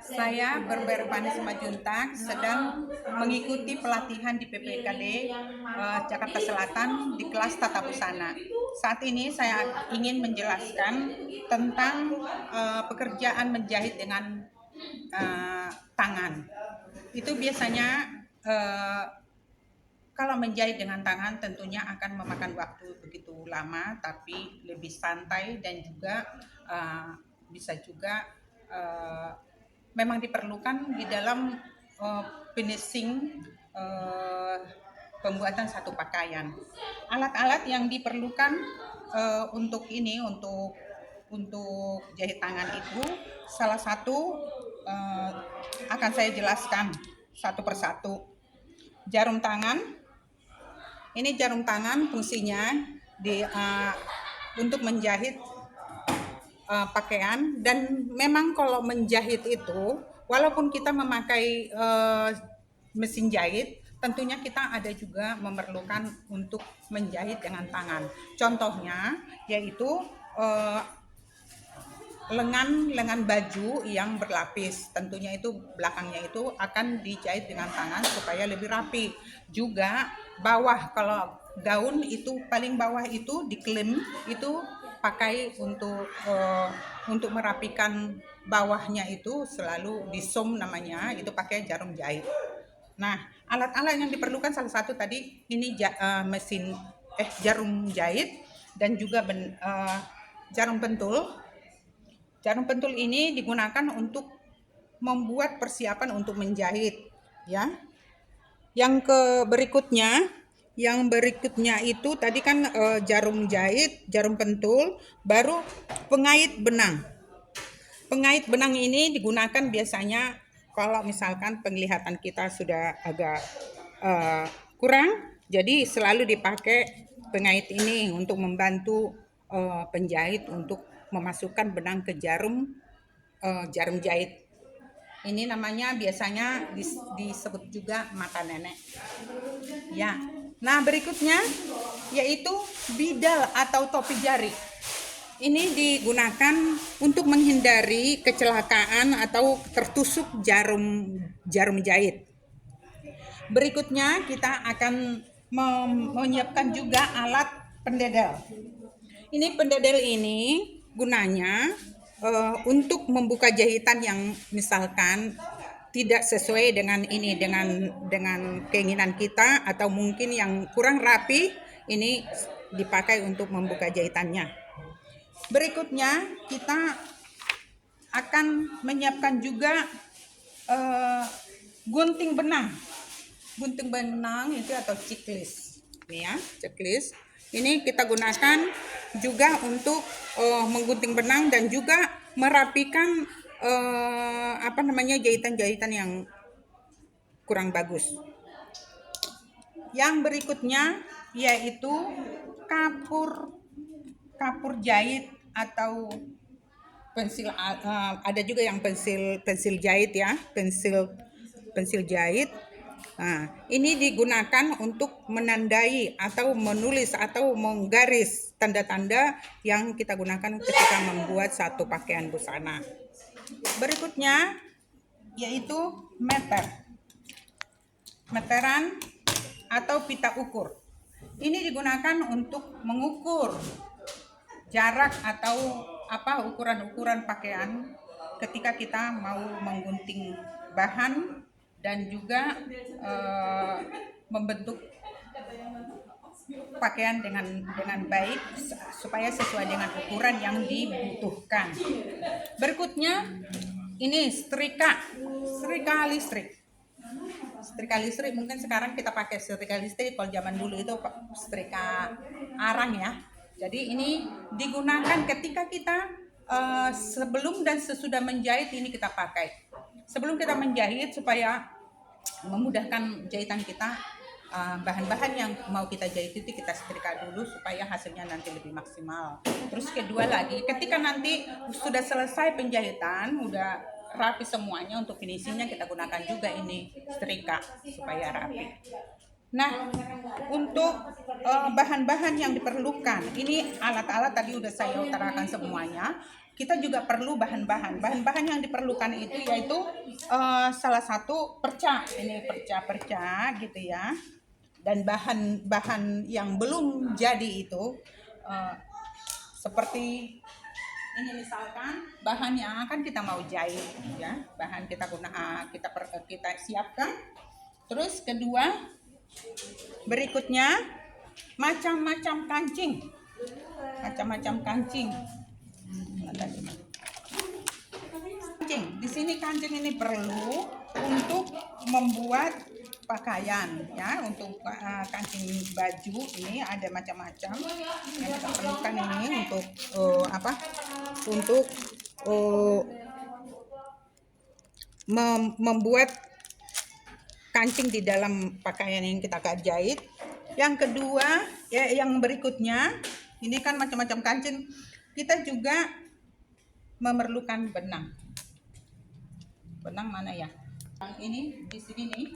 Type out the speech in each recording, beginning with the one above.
Saya Berber Pani Simajuntak sedang mengikuti pelatihan di PPKD Jakarta Selatan di kelas Tata Busana. Saat ini saya ingin menjelaskan tentang pekerjaan menjahit dengan tangan. Itu biasanya kalau menjahit dengan tangan tentunya akan memakan waktu begitu lama, tapi lebih santai dan juga bisa juga memang diperlukan di dalam finishing pembuatan satu pakaian. Alat-alat yang diperlukan untuk jahit tangan itu salah satu akan saya jelaskan satu persatu. Jarum tangan. Ini jarum tangan fungsinya untuk menjahit pakaian, dan memang kalau menjahit itu walaupun kita memakai mesin jahit, tentunya kita ada juga memerlukan untuk menjahit dengan tangan. Contohnya yaitu lengan baju yang berlapis, tentunya itu belakangnya itu akan dijahit dengan tangan supaya lebih rapi. Juga bawah, kalau gaun itu paling bawah itu diklem, itu pakai untuk merapikan bawahnya, itu selalu disum namanya, itu pakai jarum jahit. Nah, alat-alat yang diperlukan salah satu tadi ini jarum jahit dan juga jarum pentul. Jarum pentul ini digunakan untuk membuat persiapan untuk menjahit, ya. Yang berikutnya itu tadi kan jarum jahit, jarum pentul, baru pengait benang. Pengait benang ini digunakan biasanya kalau misalkan penglihatan kita sudah agak kurang, jadi selalu dipakai pengait ini untuk membantu penjahit untuk memasukkan benang ke jarum jahit. Ini namanya biasanya disebut juga mata nenek. Ya. Nah, berikutnya yaitu bidal atau topi jari. Ini digunakan untuk menghindari kecelakaan atau tertusuk jarum jahit. Berikutnya kita akan menyiapkan juga alat pendedel. Ini pendedel ini gunanya untuk membuka jahitan yang misalkan tidak sesuai dengan keinginan kita, atau mungkin yang kurang rapi, ini dipakai untuk membuka jahitannya. Berikutnya kita akan menyiapkan juga gunting benang. Gunting benang itu atau checklist. Ini ya, checklist. Ini kita gunakan juga untuk menggunting benang dan juga merapikan jahitan-jahitan yang kurang bagus. Yang berikutnya yaitu kapur jahit atau pensil, ada juga yang pensil jahit ya, pensil jahit. Nah, ini digunakan untuk menandai atau menulis atau menggaris tanda-tanda yang kita gunakan ketika membuat satu pakaian busana. Berikutnya yaitu meteran atau pita ukur. Ini digunakan untuk mengukur jarak atau ukuran pakaian ketika kita mau menggunting bahan dan juga membentuk pakaian dengan baik supaya sesuai dengan ukuran yang dibutuhkan. Berikutnya ini setrika listrik. Setrika listrik mungkin sekarang kita pakai setrika listrik, kalau zaman dulu itu setrika arang ya. Jadi ini digunakan ketika kita sebelum dan sesudah menjahit, ini kita pakai. Sebelum kita menjahit supaya memudahkan jahitan kita, bahan-bahan yang mau kita jahit itu kita setrika dulu supaya hasilnya nanti lebih maksimal. Terus kedua lagi, ketika nanti sudah selesai penjahitan, udah rapi semuanya, untuk finishingnya kita gunakan juga ini setrika supaya rapi. Nah, untuk bahan-bahan yang diperlukan, ini alat-alat tadi udah saya utarakan semuanya. kita juga perlu bahan-bahan. Bahan-bahan yang diperlukan itu yaitu salah satu perca, ini perca gitu ya. Dan bahan-bahan yang belum jadi itu seperti ini, misalkan bahan yang akan kita mau jahit ya, bahan kita kita siapkan. Terus kedua, berikutnya macam-macam kancing. Kancing. Di sini kancing ini perlu untuk membuat pakaian ya, untuk kancing baju ini ada macam-macam yang kita perlukan ini untuk Untuk membuat kancing di dalam pakaian yang kita jahit. Yang kedua ya, yang berikutnya ini kan macam-macam kancing, kita juga memerlukan benang. Benang mana ya? Yang ini di sini nih,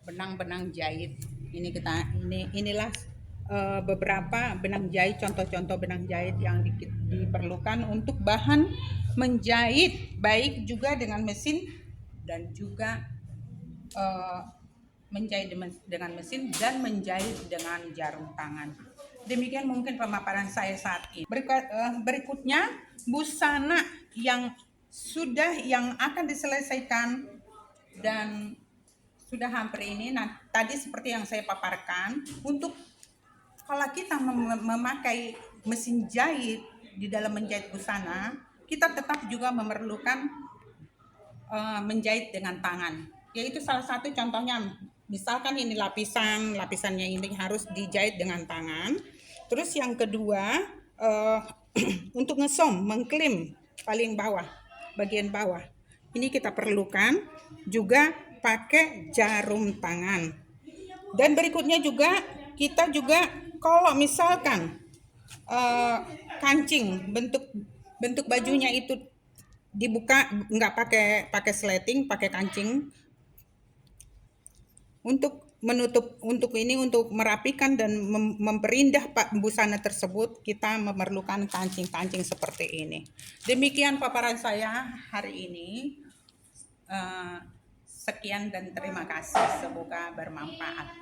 benang jahit. Inilah beberapa benang jahit, contoh-contoh benang jahit yang diperlukan untuk bahan menjahit, baik juga dengan mesin dan juga menjahit dengan mesin dan menjahit dengan jarum tangan. Demikian mungkin pemaparan saya saat ini. Berikutnya busana yang akan diselesaikan dan sudah hampir ini. Nah, tadi seperti yang saya paparkan, untuk kalau kita memakai mesin jahit di dalam menjahit busana, kita tetap juga memerlukan menjahit dengan tangan. Yaitu salah satu contohnya, misalkan ini lapisannya ini harus dijahit dengan tangan. Terus yang kedua, untuk mengklim paling bawah, bagian bawah, ini kita perlukan juga pakai jarum tangan. Dan berikutnya juga kita juga kalau misalkan kancing bentuk bajunya itu dibuka, nggak pakai sleting, pakai kancing untuk merapikan dan memperindah busana tersebut, kita memerlukan kancing seperti ini. Demikian paparan saya hari ini. Sekian dan terima kasih, semoga bermanfaat.